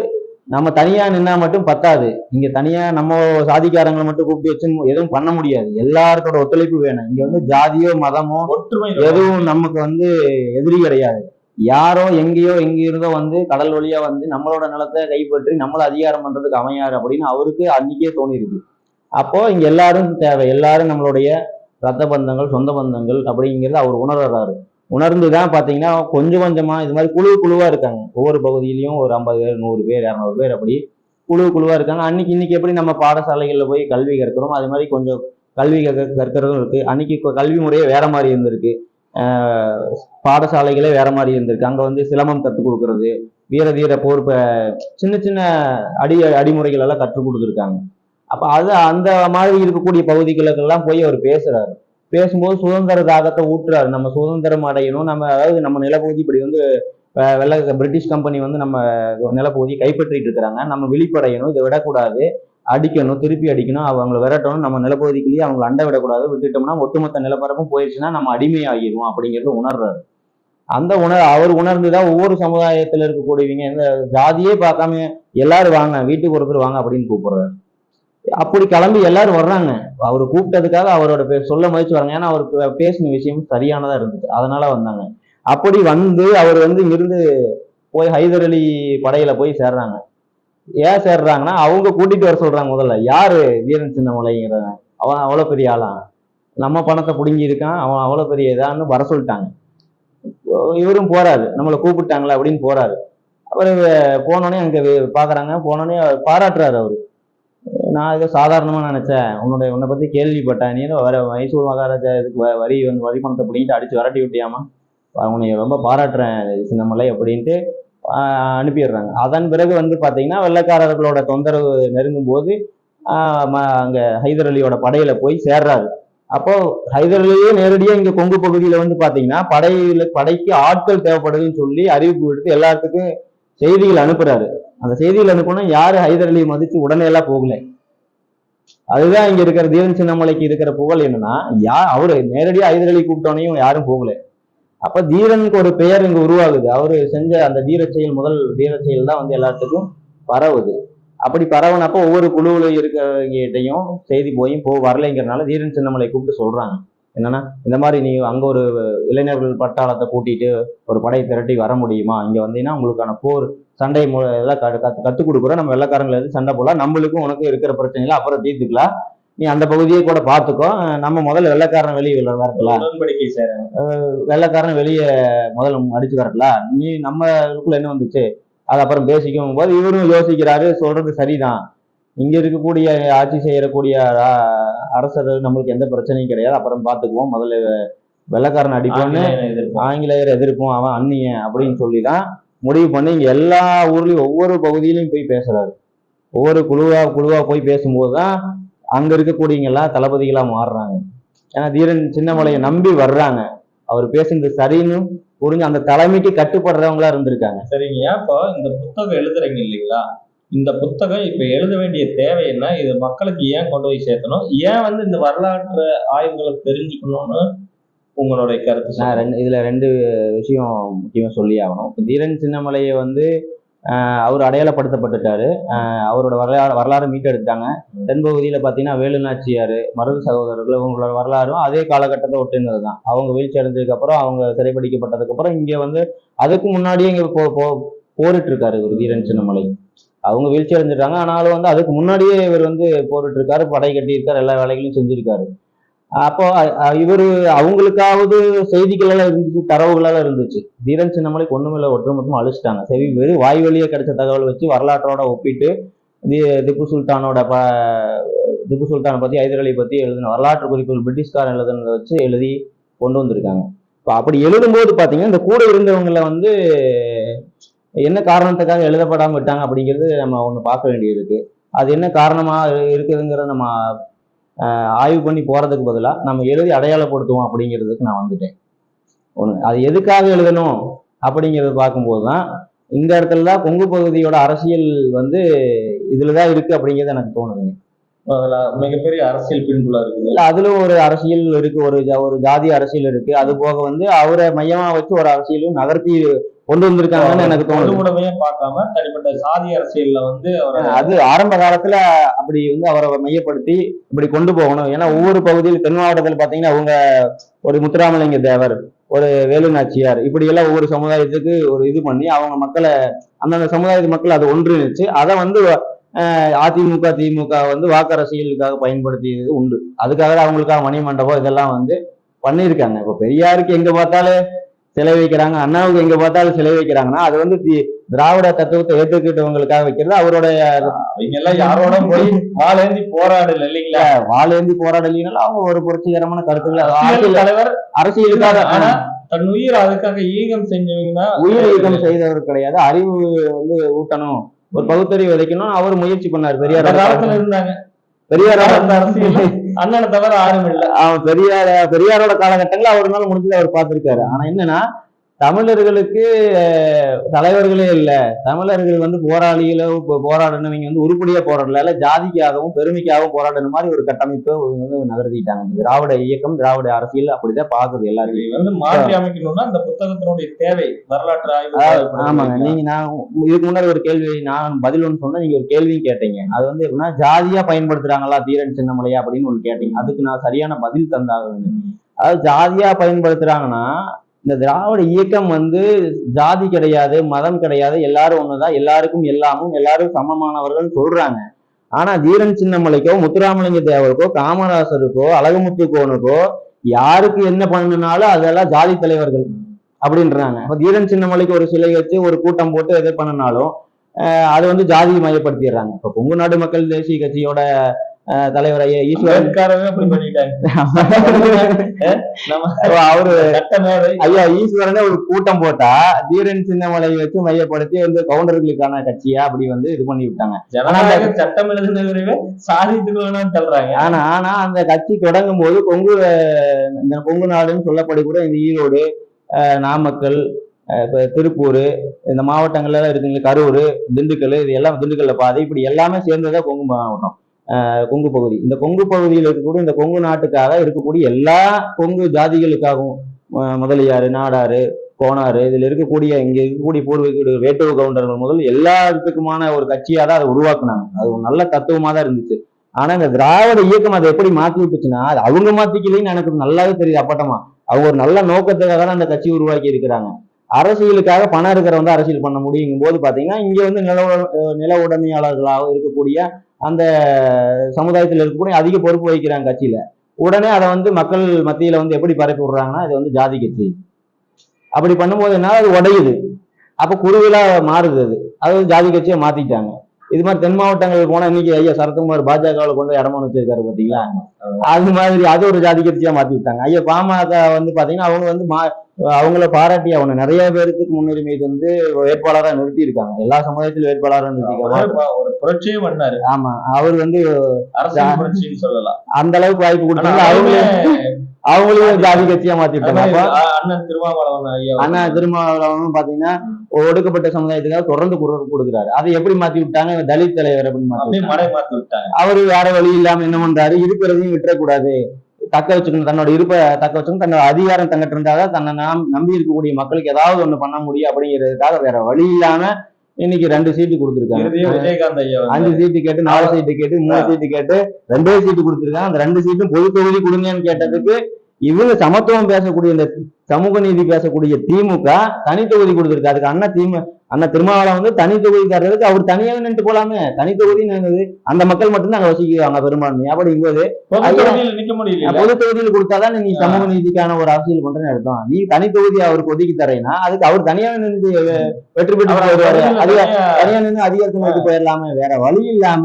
நம்ம தனியா நின்னா மட்டும் பத்தாது. இங்க தனியா நம்ம சாதிக்காரங்களை மட்டும் கூப்பிட்டு வச்சு எதுவும் பண்ண முடியாது. எல்லாருக்கோட ஒத்துழைப்பு வேணும். இங்க வந்து ஜாதியோ மதமோ எதுவும் நமக்கு வந்து எதிரி கிடையாது. யாரோ எங்கேயோ இருந்தோ வந்து கடல் வழியா வந்து நம்மளோட நிலத்தை கைப்பற்றி நம்மள அதிகாரம் பண்றதுக்கு அமையாரு அப்படின்னு அவருக்கு அன்னைக்கே தோணி இருக்கு. அப்போ இங்க எல்லாரும் தேவை. எல்லாரும் நம்மளுடைய ரத்த பந்தங்கள், சொந்த பந்தங்கள் அப்படிங்கிறது அவர் உணர்றாரு. உணர்ந்துதான் பாத்தீங்கன்னா கொஞ்சம் கொஞ்சமா இது மாதிரி குழுவா இருக்காங்க. ஒவ்வொரு பகுதியிலையும் ஒரு 50 பேர், 100 பேர், 200 பேர் அப்படி குழுவா இருக்காங்க. இன்னைக்கு எப்படி நம்ம பாடசாலைகள்ல போய் கல்வி கற்கிறோம், அது மாதிரி கொஞ்சம் கல்வி கற்கிறதும் இருக்கு. அன்னைக்கு கல்வி முறையே வேற மாதிரி இருந்திருக்கு. பாடசாலைகளே வேற மாதிரி இருந்திருக்கு. அங்க வந்து சிலம்பம் கற்றுக் கொடுக்கறது, வீர தீர போர் சின்ன சின்ன அடிமுறைகள் எல்லாம் கற்றுக் கொடுத்துருக்காங்க. அப்ப அது அந்த மாதிரி இருக்கக்கூடிய பகுதிகளுக்கெல்லாம் போய் அவர் பேசுறாரு. பேசும்போது சுதந்திர தாகத்தை ஊட்டுறாரு. நம்ம சுதந்திரம் அடையணும், நம்ம அதாவது நம்ம நிலப்பகுதி இப்படி வந்து பிரிட்டிஷ் கம்பெனி வந்து நம்ம நிலப்பகுதியை கைப்பற்றிட்டு இருக்கிறாங்க, நம்ம விழிப்படையணும், இதை விடக்கூடாது, அடிக்கணும், திருப்பி அடிக்கணும், அவங்களை விரட்டணும், நம்ம நிலப்பகுதிக்குள்ளேயே அவங்களை அண்டை விடக்கூடாது, விட்டுட்டோம்னா ஒட்டுமொத்த நிலப்பரப்பும் போயிடுச்சுன்னா நம்ம அடிமை ஆகிடுவோம் அப்படிங்கிறது உணர்றாரு. அந்த அவர் உணர்ந்துதான் ஒவ்வொரு சமுதாயத்துல இருக்கக்கூடியவங்க இந்த ஜாதியே பார்க்காம எல்லாரும் வாங்க, வீட்டுக்கு ஒருத்தர் வாங்க அப்படின்னு கூப்பிடுறாரு. அப்படி கிளம்பி எல்லாரும் வர்றாங்க. அவர் கூப்பிட்டதுக்காக அவரோட சொல்ல முயற்சி வராங்க. ஏன்னா அவருக்கு பேசின விஷயம் சரியானதா இருந்துச்சு, அதனால வந்தாங்க. அப்படி வந்து அவர் வந்து இங்கிருந்து போய் ஹைதர் அலி படையில போய் சேர்றாங்க. ஏன் சேர்றாங்கன்னா அவங்க கூட்டிட்டு வர சொல்றாங்க. முதல்ல யாரு வீரன் சின்னமலைங்கிறவன், அவன் அவ்வளவு பெரிய ஆளா, நம்ம பணத்தை புடுங்கி இருக்கான், அவன் அவ்வளவு பெரிய இதான்னு வர சொல்லிட்டாங்க. இவரும் போறாரு, நம்மளை கூப்பிட்டாங்களா அப்படின்னு போறாரு. அவரு போனோடனே அங்க பாக்குறாங்க. போனோடனே பாராட்டுறாரு. அவரு, நான் இதை சாதாரணமா நினைச்சேன், உன்னை பத்தி கேள்விப்பட்டேன், நீ வர மைசூர் மகாராஜா இதுக்கு வரி பணத்தை பிடிங்கிட்டு அடிச்சு விரட்டி விட்டியாமா, உன்னை ரொம்ப பாராட்டுறேன் சின்னமலை அப்படின்ட்டு அனுப்பிடுறாங்க. அதன் பிறகு வந்து பாத்தீங்கன்னா வெள்ளைக்காரர்களோட தொந்தரவு நெருங்கும் போது அங்க ஹைதர் அலியோட படையில போய் சேர்றாரு. அப்போ ஹைதர் அலியே நேரடியா இங்க கொங்கு பகுதியில வந்து பாத்தீங்கன்னா படைக்கு ஆட்கள் தேவைப்படுதுன்னு சொல்லி அறிவிப்பு விடுத்து எல்லாத்துக்கும் செய்திகள் அனுப்புறாரு. அந்த செய்திகள் அனுப்பணும், யாரு ஹைதர் அலியை மதிச்சு உடனே எல்லாம் போகல. அதுதான் இங்க இருக்கிற தீரன் சின்னமலைக்கு இருக்கிற புகழ். என்னன்னா அவரு நேரடியா ஹைதர் அலி கூப்பிட்டோனையும் யாரும் போகல. அப்ப தீரனுக்கு ஒரு பெயர் இங்க உருவாகுது. அவரு செஞ்ச அந்த தீர செயல், முதல் தீர செயல் தான் வந்து எல்லாத்துக்கும் பரவுது. அப்படி பரவனப்போ ஒவ்வொரு குழுவுல இருக்கிறவங்கிட்டையும் செய்தி வரலைங்கிறதுனால தீரன் சின்னமலை கூப்பிட்டு சொல்றாங்க. என்னன்னா, இந்த மாதிரி நீ அங்க ஒரு இளைஞர்கள் பட்டாளத்தை கூட்டிட்டு ஒரு படையை திரட்டி வர முடியுமா, இங்க வந்தீங்கன்னா உங்களுக்கான போர் சண்டை எல்லாம் கத்துக் கொடுக்குறோம், நம்ம வெள்ளைக்காரங்களை எது சண்டை போடலாம், நம்மளுக்கும் உனக்கு இருக்கிற பிரச்சனைகளை அப்புறம் தீர்த்துக்கலாம், நீ அந்த பகுதியை கூட பார்த்துக்கோ, நம்ம முதல்ல வெள்ளைக்காரன் வெளியே வரலாம், வெள்ளைக்காரன் வெளியே முதல்ல அடிச்சு வரலாம், நீ நம்மளுக்குள்ள என்ன வந்துச்சு அது அப்புறம் பேசிக்கும் போது இவரும் யோசிக்கிறாரு. சொல்றது சரிதான், இங்க இருக்கக்கூடிய ஆட்சி செய்யக்கூடிய அரசர்கள் நம்மளுக்கு எந்த பிரச்சனையும் கிடையாது, அப்புறம் பார்த்துக்குவோம், முதல்ல வெள்ளைக்காரன் அடிப்போம்னு ஆங்கிலேயர் எதிர்ப்போம், அவன் அந்நியன் அப்படின்னு சொல்லிதான் முடிவு பண்ணி இங்க எல்லா ஊர்லயும் ஒவ்வொரு பகுதியிலையும் போய் பேசுறாரு. ஒவ்வொரு குழுவா போய் பேசும்போதுதான் அங்க இருக்கக்கூடியவங்க எல்லாம் தளபதிகளா மாறுறாங்க. ஏன்னா தீரன் சின்னமலையை நம்பி வர்றாங்க. அவர் பேசுறது சரின்னு புரிஞ்சு அந்த தலைமைக்கு கட்டுப்படுறவங்களா இருந்திருக்காங்க. சரிங்க. அப்போ இந்த புத்தகம் எழுதுறீங்க இல்லைங்களா, இந்த புத்தகம் இப்ப எழுத வேண்டிய தேவை என்ன, இது மக்களுக்கு ஏன் கொண்டு போய் சேர்த்தணும், ஏன் வந்து இந்த வரலாற்று ஆய்வுகளை தெரிஞ்சுக்கணும்னு உங்களுடைய கருத்து? இதுல 2 விஷயம் முக்கியமா சொல்லி ஆகணும். இப்போ தீரன் சின்னமலையை வந்து அவர் அடையாளப்படுத்தப்பட்டுட்டாரு. அவரோட வரலாறு மீட்டெடுத்தாங்க. தென்பகுதியில பாத்தீங்கன்னா வேலுநாச்சியார், மருது சகோதரர்கள் இவங்களோட வரலாறும் அதே காலகட்டத்தை ஒட்டினது தான். அவங்க வீழ்ச்சி அடைஞ்சதுக்கு அப்புறம், அவங்க சிறைப்பிடிக்கப்பட்டதுக்கு அப்புறம் இங்க வந்து அதுக்கு முன்னாடியே இங்க போரிட்டு இருக்காரு இவர் வீரன் சின்னமலை. அவங்க வீழ்ச்சி அடைஞ்சிட்டாங்க, ஆனாலும் வந்து அதுக்கு முன்னாடியே இவர் வந்து போரிட்டு இருக்காரு, படை கட்டியிருக்காரு, எல்லா வேலைகளையும் செஞ்சிருக்காரு. அப்போ இவரு அவங்களுக்காவது செய்திகள் எல்லாம் இருந்துச்சு, தரவுகள் எல்லாம் இருந்துச்சு. தீரன் சின்னமலைக்கு ஒண்ணுமில்ல, ஒட்டுமொத்தமா அழிச்சிட்டாங்க. சரி, வெறும் வாய் வழியே கிடைச்ச தகவல் வச்சு வரலாற்றோட ஒப்பிட்டு திப்பு சுல்தானோட திப்பு சுல்தானை பத்தி, ஹைதர் அலி பத்தி எழுதின வரலாற்று குறிப்புகள் பிரிட்டிஷ்காரன் எழுதுனதை வச்சு எழுதி கொண்டு வந்திருக்காங்க. இப்போ அப்படி எழுதும்போது பாத்தீங்கன்னா இந்த கூட இருந்தவங்களை வந்து என்ன காரணத்துக்காக எழுதப்படாம விட்டாங்க அப்படிங்கிறது நம்ம ஒண்ணு பார்க்க வேண்டியது இருக்கு. அது என்ன காரணமா இருக்குதுங்கிறத நம்ம ஆய்வு பண்ணி போறதுக்கு பதிலாக நம்ம எழுதி அடையாளப்படுத்துவோம் அப்படிங்கிறதுக்கு நான் வந்துட்டேன். ஒண்ணு, அது எதுக்காக எழுதணும் அப்படிங்கிறத பார்க்கும்போது தான் இந்த இடத்துல தான் கொங்கு பகுதியோட அரசியல் வந்து இதுலதான் இருக்கு அப்படிங்கிறது எனக்கு தோணுதுங்க. அதுல மிகப்பெரிய அரசியல் பின்புலா இருக்குது. இல்ல, அதுல ஒரு அரசியல் இருக்கு, ஒரு ஜாதி அரசியல் இருக்கு. அது போக வந்து அவரை மையமா வச்சு ஒரு அரசியலும் நகர்த்தி கொண்டு வந்திருக்காங்கன்னு எனக்கு தோணுது. பார்க்காம தனிப்பட்ட சாதி அரசியல்ல வந்து அது ஆரம்ப காலத்துல அப்படி வந்து அவரை மையப்படுத்தி இப்படி கொண்டு போகணும். ஏன்னா ஒவ்வொரு பகுதியில் தென் மாவட்டத்தில் பாத்தீங்கன்னா அவங்க ஒரு முத்துராமலிங்க தேவர், ஒரு வேலுநாச்சியார், இப்படி எல்லாம் ஒவ்வொரு சமுதாயத்துக்கு ஒரு இது பண்ணி அவங்க மக்களை, அந்தந்த சமுதாயத்து மக்கள் அதை ஒன்றிணைச்சு அதை வந்து அதிமுக திமுக வந்து வாக்கு அரசியலுக்காக பயன்படுத்தியது உண்டு. அதுக்காக அவங்களுக்காக மணி மண்டபம் இதெல்லாம் வந்து பண்ணியிருக்காங்க. இப்போ பெரியாருக்கு எங்க பார்த்தாலும் சிலை வைக்கிறாங்க, அண்ணாவுக்கு எங்க பார்த்தாலும் சிலை வைக்கிறாங்கன்னா அது வந்து திராவிட தத்துவத்தை ஏற்றுக்கிட்டவங்களுக்காக வைக்கிறது. அவருடைய அவங்க எல்லாம் யாரோட போய் வாழேந்தி போராடல இல்லைங்களா, வாழேந்தி போராடலினாலும் அவங்க ஒரு புரட்சிகரமான கருத்துக்கள் தலைவர் அரசியலுக்காக. ஆனா தன் உயிர் அதுக்காக ஈகம் செஞ்சவங்கன்னா உயிர் ஈகம் செய்தவர் கிடையாது. அறிவு வந்து ஊட்டணும், ஒரு பகுத்தறிவு விதைக்கணும் அவர் முயற்சி பண்ணார். பெரியார் காலத்துல இருந்தாங்க, பெரியாரோட அரசியல் அண்ணனை தவிர யாரும் இல்லை. அவன் பெரியாரோட காலகட்டங்கள் அவருனால முடிஞ்சதை அவர் பார்த்திருக்காரு. ஆனா என்னன்னா தமிழர்களுக்கு தலைவர்களே இல்லை, தமிழர்கள் வந்து போராளிகளோ போராடணும் வந்து உருப்படியா போராடல, ஜாதிக்காகவும் பெருமைக்காகவும் போராடணும் மாதிரி ஒரு கட்டமைப்பு வந்து நகர்த்திட்டாங்க. திராவிட இயக்கம் திராவிட அரசியல் அப்படிதான் பாக்குது. எல்லாரும் வந்து மாற்றி அமைக்கணும்னா இந்த புத்தகத்தினுடைய தேவை வரலாற்று ஆய்வு. ஆமாங்க, நீங்க நான் இதுக்கு முன்னாடி ஒரு கேள்வி நான் பதில் ஒன்று சொன்னா நீங்க ஒரு கேள்வியும் கேட்டீங்க. அது வந்து எப்படின்னா ஜாதியா பயன்படுத்துறாங்களா தீரன் சின்னமலையா அப்படின்னு ஒண்ணு கேட்டீங்க. அதுக்கு நான் சரியான பதில் தந்தாங்க. அதாவது ஜாதியா பயன்படுத்துறாங்கன்னா இந்த திராவிட இயக்கம் வந்து ஜாதி கிடையாது, மதம் கிடையாது, எல்லாரும் ஒண்ணுதான், எல்லாருக்கும் எல்லாமும், எல்லாரும் சமமானவர்கள் சொல்றாங்க. ஆனா தீரன் சின்னமலைக்கோ முத்துராமலிங்க தேவருக்கோ காமராசருக்கோ அழகுமுத்து கோனுக்கோ யாருக்கு என்ன பண்ணனாலும் அதெல்லாம் ஜாதி தலைவர்கள் அப்படின்றாங்க. இப்ப தீரன் சின்னமலைக்கு ஒரு சிலை வச்சு ஒரு கூட்டம் போட்டு எதை பண்ணனாலும் அது வந்து ஜாதி மையப்படுத்திடுறாங்க. இப்ப கொங்கு நாடு மக்கள் தேசிய கட்சியோட தலைவர் ஈஸ்வரன் அவரு ஐயா ஈஸ்வரனே ஒரு கூட்டம் போட்டா தீரன் சின்னமலை வச்சு மையப்படுத்தி வந்து கவுண்டர்களுக்கான கட்சியா அப்படி வந்து இது பண்ணி விட்டாங்க. சட்டம் எழுதுனவரவே சாதித்துக்கணும்னு சொல்றாங்க. ஆனா அந்த கட்சி தொடங்கும் போது இந்த கொங்கு நாடுன்னு சொல்லப்படக்கூடிய இந்த ஈரோடு, நாமக்கல், இப்ப திருப்பூர், இந்த மாவட்டங்கள்ல இருக்குங்க, கரூர், திண்டுக்கல், இது எல்லாம் திண்டுக்கல்ல பாதை, இப்படி எல்லாமே சேர்ந்ததா கொங்கு மாவட்டம், கொங்கு பகுதி. இந்த கொங்கு பகுதியில் இருக்கக்கூடிய இந்த கொங்கு நாட்டுக்காக இருக்கக்கூடிய எல்லா கொங்கு ஜாதிகளுக்காகவும் முதலியாறு, நாடாறு, கோனாறு, இதுல இருக்கக்கூடிய இங்க இருக்கக்கூடிய பூர்வீக வேட்டுவ கவுண்டர்கள் முதல் எல்லாத்துக்குமான ஒரு கட்சியா தான் அதை உருவாக்குனாங்க. அது ஒரு நல்ல தத்துவமா தான் இருந்துச்சு. ஆனா இந்த திராவிட இயக்கம் அதை எப்படி மாத்தி விட்டுச்சுன்னா அது அவங்க மாத்திக்கலைன்னு எனக்கு நல்லாவே தெரியுது. அப்பட்டமா அவங்க ஒரு நல்ல நோக்கத்துக்காக தான் அந்த கட்சி உருவாக்கி இருக்கிறாங்க. அரசியலுக்காக பணம் இருக்கிறவங்க அரசியல் பண்ண முடியுங்கும் போது பாத்தீங்கன்னா இங்க வந்து நில உடைமையாளர்களாக இருக்கக்கூடிய அந்த சமுதாயத்தில் இருக்கக்கூடிய அதிக பொறுப்பு வகிக்கிறாங்க கட்சியில. உடனே அதை வந்து மக்கள் மத்தியில வந்து எப்படி பரப்பி விடுறாங்கன்னா இது வந்து ஜாதி கட்சி அப்படி பண்ணும்போது என்ன அது உடையுது. அப்ப குழுவிலா மாறுது, அது வந்து ஜாதி கட்சியை மாத்திட்டாங்க. இது மாதிரி தென் மாவட்டங்களுக்கு போனா இன்னைக்கு ஐயா சரத்குமார் பாஜகவில் கொண்டு இடமான வச்சிருக்காரு பாத்தீங்களா, அது மாதிரி அது ஒரு ஜாதி கட்சியா மாத்தி விட்டாங்க. ஐயா பாமக வந்து பாத்தீங்கன்னா அவங்க வந்து அவங்கள பாராட்டி அவங்க நிறைய பேருக்கு முன்னுரிமை வந்து வேட்பாளராக நிறுத்தி இருக்காங்க. எல்லா சமுதாயத்திலும் வேட்பாளராக நிறுத்திருக்காங்க. ஒரு புரட்சியும் பண்ணாரு. ஆமா, அவர் வந்து சொல்லலாம் அந்த அளவுக்கு வாய்ப்பு கொடுத்தாங்க. அவங்களையும் ஜாதி கட்சியா மாத்திட்டாங்க. அண்ணா திருமாவளவன் பாத்தீங்கன்னா ஒடுக்கப்பட்ட சமுதாயத்துக்காக தொடர்ந்து குரல் கொடுக்குறாரு. அதை எப்படி மாத்தி விட்டாங்க, தலித் தலைவர் அப்படின்னு மாத்தி விட்டாங்க. அவரு வேற வழி இல்லாம என்ன பண்றாரு, இருக்கிறதையும் விட்டுறக்கூடாது, தக்க வச்சுக்கணும், தன்னோட இருப்பை தக்க வச்சுக்கணும், தன்னோட அதிகாரம் தங்கிட்டு இருந்தாதான் தன்னை நம்பி இருக்கக்கூடிய மக்களுக்கு ஏதாவது ஒண்ணு பண்ண முடியும் அப்படிங்கிறதுக்காக வேற வழி இல்லாம இன்னைக்கு 2 சீட்டு கொடுத்துருக்காங்க. இறுதியா விஜயகாந்த் ஐயா 5 சீட்டு கேட்டு 4 சீட்டு கேட்டு 3 சீட்டு கேட்டு 2 சீட்டு கொடுத்துருக்காங்க. அந்த 2 சீட்டும் பொது தொகுதி கொடுங்கன்னு கேட்டதுக்கு இவங்க சமத்துவம் பேசக்கூடிய இந்த சமூக நீதி பேசக்கூடிய திமுக தனி தொகுதி கொடுத்துருக்கு. அதுக்கு அண்ணன் திருமாவளவன் வந்து தனி தொகுதி தர்றதுக்கு அவர் தனியாக நின்று போலாமே. தனி தொகுதி அந்த மக்கள் மட்டும்தான் அங்க வசிக்குவாங்க பெரும்பான்மை. அப்படிங்கும்போது நிக்க முடியல. பொது தொகுதியில் கொடுத்தாதான் நீ சமூக நீதிக்கான ஒரு அரசியல் பண்றேன்னு அர்த்தம். நீ தனி தொகுதி அவருக்கு ஒதுக்கி தரேன்னா அதுக்கு அவர் தனியாக நின்று வெற்றி பெற்று போயிடுவாரு. தனியா நின்று அதிகாரத்தை நோக்கி போயிடலாமே. வேற வழி இல்லாம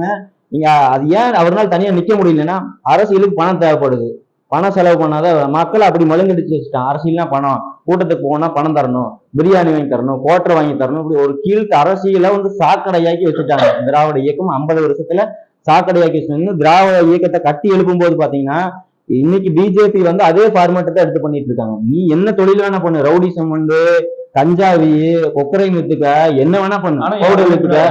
நீங்க அது ஏன் அவரால் தனியா நிக்க முடியலன்னா அரசியலுக்கு பணம் தேவைப்படுது. பணம் செலவு பண்ணாத மக்கள் அப்படி மழுங்கடிச்சு வச்சுட்டான். அரசியல்னா பணம், கூட்டத்துக்கு போனா பணம் தரணும், பிரியாணி வாங்கி தரணும், கோட்டரை வாங்கி தரணும், இப்படி ஒரு கீழ் அரசியலை வந்து சாக்கடையாக்கி வச்சுட்டாங்க. திராவிட இயக்கம் 50 வருஷத்துல சாக்கடையாக்கி வச்சு திராவிட இயக்கத்தை கட்டி எழுப்பும் போது பாத்தீங்கன்னா இன்னைக்கு பிஜேபி வந்து அதே ஃபார்மேட்டை தான் எடுத்து பண்ணிட்டு இருக்காங்க. நீ என்ன தொழில் வேணா பண்ணு, ரவுடிசம் வந்து கஞ்சாவி கொக்கரை வித்துக்க என்ன வேணா பண்ணு, பவுடர் வித்துக்க,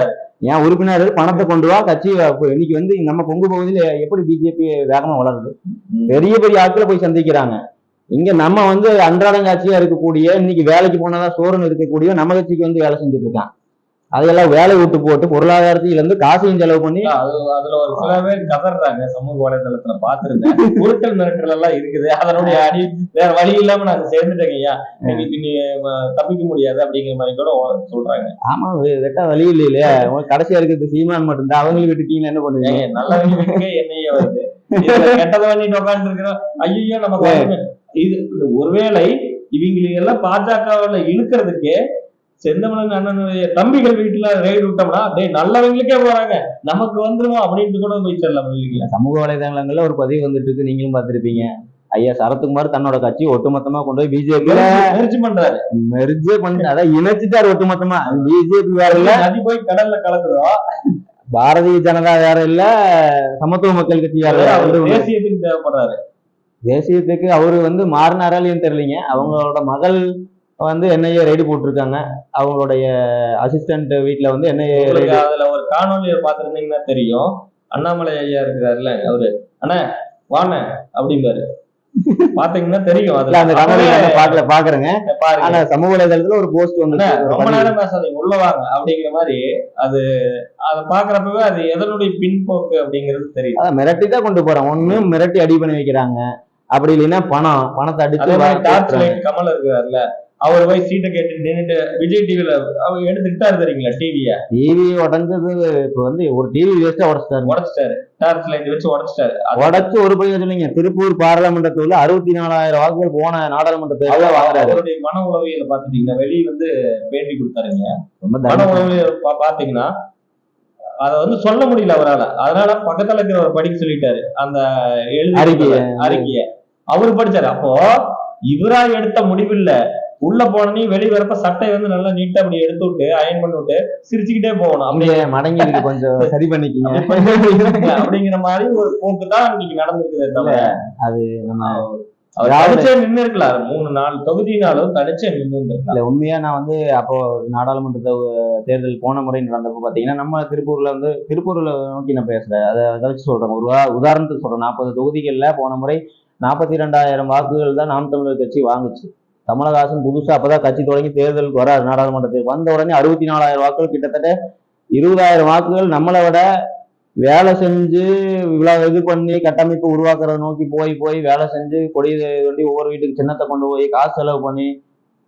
ஏன் உறுப்பினர் பணத்தை கொண்டு வா கட்சி. இன்னைக்கு வந்து நம்ம கொங்கு பகுதியில எப்படி பிஜேபி வேகமா வளருது, பெரிய பெரிய ஆட்களை போய் சந்திக்கிறாங்க. இங்க நம்ம வந்து அன்றாடங்காட்சியா இருக்கக்கூடிய இன்னைக்கு வேலைக்கு போனாதான் சோறுன்னு இருக்கக்கூடிய நம்ம கட்சிக்கு வந்து வேலை செஞ்சுட்டு இருக்கான். அதையெல்லாம் வேலை விட்டு போட்டு பொருளாதாரத்துல இருந்து காசையும் செலவு பண்ணி அதுல ஒரு சில பேர் கதறாங்க. சமூக வலைதளத்துல பாத்துருந்தேன். உருட்டல் மிரட்டல் எல்லாம் இருக்குது. அதனுடைய அடி வேற வழி இல்லாம நாங்க சேர்ந்துட்டேங்க ஐயா, இன்னைக்கு நீ தப்பிக்க முடியாது அப்படிங்கிற மாதிரி கூட சொல்றாங்க. ஆமா, வெட்டா வழி இல்லையா? கடைசியா இருக்கிறது சீமான் மட்டும்தான். அவங்களுக்கு விட்டுட்டீங்கன்னா என்ன பண்ணுவீங்க? நல்லவங்க விட்டுக்க என்னையே வருது, கெட்டதை பண்ணிட்டு உட்காந்து இருக்கிறோம். ஐயோ நமக்கு இது ஒருவேளை இவங்களுக்கு எல்லாம் பாஜகவுல இழுக்கிறதுக்கு செந்தமலன் அண்ணனுடைய தம்பிகள் வீட்டுல ரெய்டு விட்டோம்னா டேய் நல்லவங்களுக்கே போறாங்க, நமக்கு வந்துருவோம் அப்படின்ட்டு கூட போய் செல்லலாம் இல்லைங்களா? சமூக வலைதளங்கள்ல ஒரு பதிவு வந்துட்டு இருக்கு, நீங்களும் பார்த்திருப்பீங்க. ஐயா சரத்குமார் தன்னோட கட்சி ஒட்டுமொத்தமா கொண்டு போய் பிஜேபி மெர்ஜ் பண்றாரு. மெர்ஜே பண்ணி அதான் இணைச்சிட்டாரு ஒட்டுமொத்தமா. பிஜேபி வேற இல்ல, நதி போய் கடல்ல கலக்குதோ, பாரதிய ஜனதா வேற இல்ல, சமத்துவ மக்கள் கட்சி வேற. தேசியத்துக்கு தேவைப்படுறாரு. தேசியத்துக்கு அவரு வந்து மாறினாராலையும் தெரியலீங்க. அவங்களோட மகள் வந்து என்ஐஏ ரெய்டு போட்டிருக்காங்க. அவங்களுடைய அசிஸ்டன்ட் வீட்டுல வந்து என்ஐஏ அதுல ஒரு காணொலியை பாத்துருந்தீங்கன்னா தெரியும். அண்ணாமலை ஐயா இருக்கிறாருல, அவரு அண்ணா வாண்ண அப்படிம்பாரு, பாத்தீங்கன்னா தெரியும். அதுல அந்த காணொலி பாக்குறேங்க. ஆனா சமூக வலைதளத்துல ஒரு போஸ்ட் வந்து ரொம்ப நேரம் பேசாதீங்க உள்ள வாங்க அப்படிங்கிற மாதிரி, அது அதை பாக்குறப்பவே அது எதனுடைய பின்போக்கு அப்படிங்கிறது தெரியும். அதான் மிரட்டி தான் கொண்டு போறான். ஒண்ணு மிரட்டி அடி பண்ணி வைக்கிறாங்க, அப்படி இல்லைன்னா பணத்தை அடிச்சு. கமல் இருக்கிறாருல, அவர் போய் சீட்டை கேட்டு நின்றுட்டு விஜய் டிவில அவர் எடுத்துக்கிட்டாரு தெரியுங்களா? டிவி உடஞ்சது. இப்ப வந்து ஒரு டிவி வேஸ்டா உடைச்சிட்டாரு. டார்ச் லைட் வச்சு உடைச்சு ஒரு பையன் சொன்னீங்க. திருப்பூர் பாராளுமன்ற தொகுதியில 64,000 வாக்குகள் போன நாடாளுமன்ற தேர்தல வாங்குறாரு. அவருடைய மன உளவியல் பாத்துட்டீங்கன்னா வெளியே வந்து பேட்டி கொடுத்தாருங்க. மன உளவியல் பாத்தீங்கன்னா அத வந்து சொல்ல முடியல அவரால். அதனால பக்கத்துல இருக்கிறவர் படிக்க சொல்லிட்டாரு அந்த அறிக்கைய. அவரு படிச்சாரு. அப்போ இவரா எடுத்த முடிவில்ல, உள்ள போனே வெளியே வரப்ப சட்டை வந்து நல்லா நீட்டா அப்படி எடுத்து விட்டு அயன் பண்ணி விட்டு சிரிச்சுக்கிட்டே போகணும். அப்படியே மடங்கி கொஞ்சம் சரி பண்ணிக்கீங்க அப்படிங்கிற மாதிரி ஒரு போக்கு தான் இன்னைக்கு நடந்திருக்குது. தவிர அது நம்ம தனிச்சே நின்று இருக்கலாம். 3-4 தொகுதினாலும் தனிச்சே நின்று இருக்கலாம். உண்மையா நான் வந்து அப்போ நாடாளுமன்ற தேர்தல் போன முறை நடந்தப்போ பாத்தீங்கன்னா நம்ம திருப்பூர்ல நோக்கி நான் பேசுறேன். அதை வச்சு சொல்றேன். ஒரு உதாரணத்துக்கு சொல்றேன். 40 தொகுதிகள்ல போன முறை 42,000 வாக்குகள் தான் நாம் தமிழர் கட்சி வாங்குச்சு. கமலஹாசன் புதுசா அப்பதான் கட்சி தொடங்கி தேர்தலுக்கு வராரு. நாடாளுமன்ற தேர்தல் வந்த உடனே 64,000 வாக்குகள், கிட்டத்தட்ட 20,000 வாக்குகள் நம்மளை விட வேலை செஞ்சு இவ்வளவு இது பண்ணி கட்டமைப்பு உருவாக்குறத நோக்கி போய் வேலை செஞ்சு கொடி வண்டி ஒவ்வொரு வீட்டுக்கு சின்னத்தை கொண்டு போய் காசு செலவு பண்ணி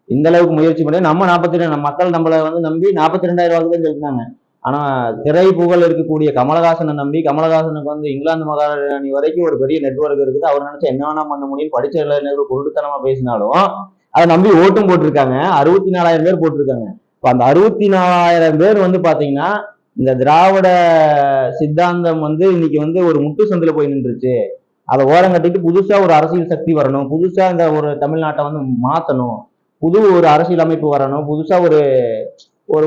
இந்த அளவுக்கு முயற்சி பண்ணி நம்ம 42 மக்கள் நம்மளை வந்து நம்பி 42,000 வாக்கு தான் செலுத்தினாங்க. ஆனா திரை புகழ் இருக்கக்கூடிய கமலஹாசனை நம்பி, கமலஹாசனுக்கு வந்து இங்கிலாந்து மகாராணி வரைக்கும் ஒரு பெரிய நெட்வொர்க் இருக்குது. அவர் நினைச்சா என்ன வேணா பண்ண முடியும். படிச்ச இளைஞர்கள் குருட்டுத்தனமா பேசினாலும் அதை நம்பி ஓட்டும் போட்டிருக்காங்க. 64,000 பேர் போட்டிருக்காங்க. இப்ப அந்த 64,000 பேர் வந்து பாத்தீங்கன்னா இந்த திராவிட சித்தாந்தம் வந்து இன்னைக்கு வந்து ஒரு முட்டு சந்தில போய் நின்றுச்சு. அதை ஓரம் கட்டிட்டு புதுசா ஒரு அரசியல் சக்தி வரணும், புதுசா இந்த ஒரு தமிழ்நாட்டை வந்து மாத்தணும், புது ஒரு அரசியல் அமைப்பு வரணும், புதுசா ஒரு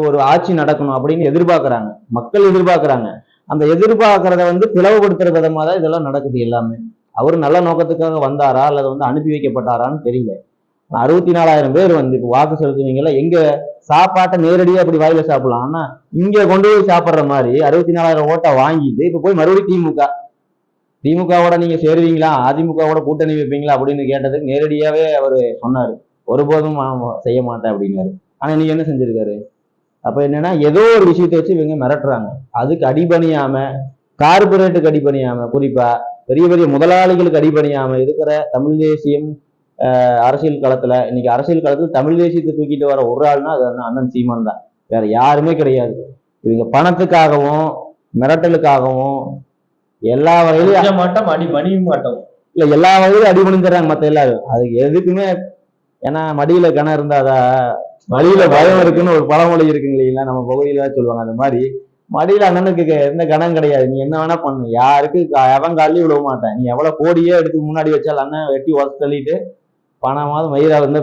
ஒரு ஆட்சி நடக்கணும் அப்படின்னு எதிர்பார்க்கறாங்க. மக்கள் எதிர்பார்க்கறாங்க. அந்த எதிர்பார்க்கறத வந்து பிளவுபடுத்துற விதமா தான் இதெல்லாம் நடக்குது எல்லாமே. அவரு நல்ல நோக்கத்துக்காக வந்தாரா அல்லது வந்து அனுப்பி வைக்கப்பட்டாரான்னு தெரியல. 64,000 பேர் வந்து இப்போ வாக்கு செலுத்துவீங்கல்ல, எங்க சாப்பாட்டை நேரடியா அப்படி வாயில சாப்பிடலாம். ஆனா இங்க கொண்டு போய் சாப்பிட்ற மாதிரி 64,000 ஓட்டை வாங்கிட்டு இப்ப போய் மறுபடியும் திமுகவோட நீங்க சேருவீங்களா, அதிமுகவோட கூட்டணி வைப்பீங்களா அப்படின்னு கேட்டதுக்கு நேரடியாவே அவரு சொன்னாரு, ஒருபோதும் செய்ய மாட்டேன் அப்படின்னாரு. ஆனா நீங்க என்ன செஞ்சிருக்காரு? அப்ப என்னன்னா ஏதோ ஒரு விஷயத்தை வச்சு இவங்க மிரட்டுறாங்க. அதுக்கு அடிபணியாம, கார்பரேட்டுக்கு அடிபணியாம, குறிப்பா பெரிய பெரிய முதலாளிகளுக்கு அடிபணியாம இருக்கிற தமிழ் தேசியம் அரசியல் களத்துல இன்னைக்கு அரசியல் களத்துல தமிழ் தேசியத்தை தூக்கிட்டு வர ஒரு ஆள்னா அது அண்ணன் சீமான் தான். வேற யாருமே கிடையாது. இவங்க பணத்துக்காகவும் மிரட்டலுக்காகவும் எல்லா வகையிலும் மாட்டோம், அடிபணியும் மாட்டோம். இல்ல எல்லா வகையிலும் அடிபணிஞ்சிடறாங்க மத்த எல்லாரும். அதுக்கு எதுக்குமே ஏன்னா மடியில கணம் இருந்தாதான் மடியில பயம் இருக்குன்னு ஒரு பழமொழி இருக்குங்க இல்லைங்களா, நம்ம பகுதியில சொல்லுவாங்க. அந்த மாதிரி மடியில அண்ணனுக்கு எந்த கணம் கிடையாது. நீ என்ன வேணா பண்ணு, யாருக்கு எவன் காலையும் விட மாட்டேன். நீ எவ்வளவு கோடியே எடுத்து முன்னாடி வச்சாலும் அண்ணன் வெட்டி உதச்சு தள்ளிட்டு பணமாவது மயிராக இருந்தா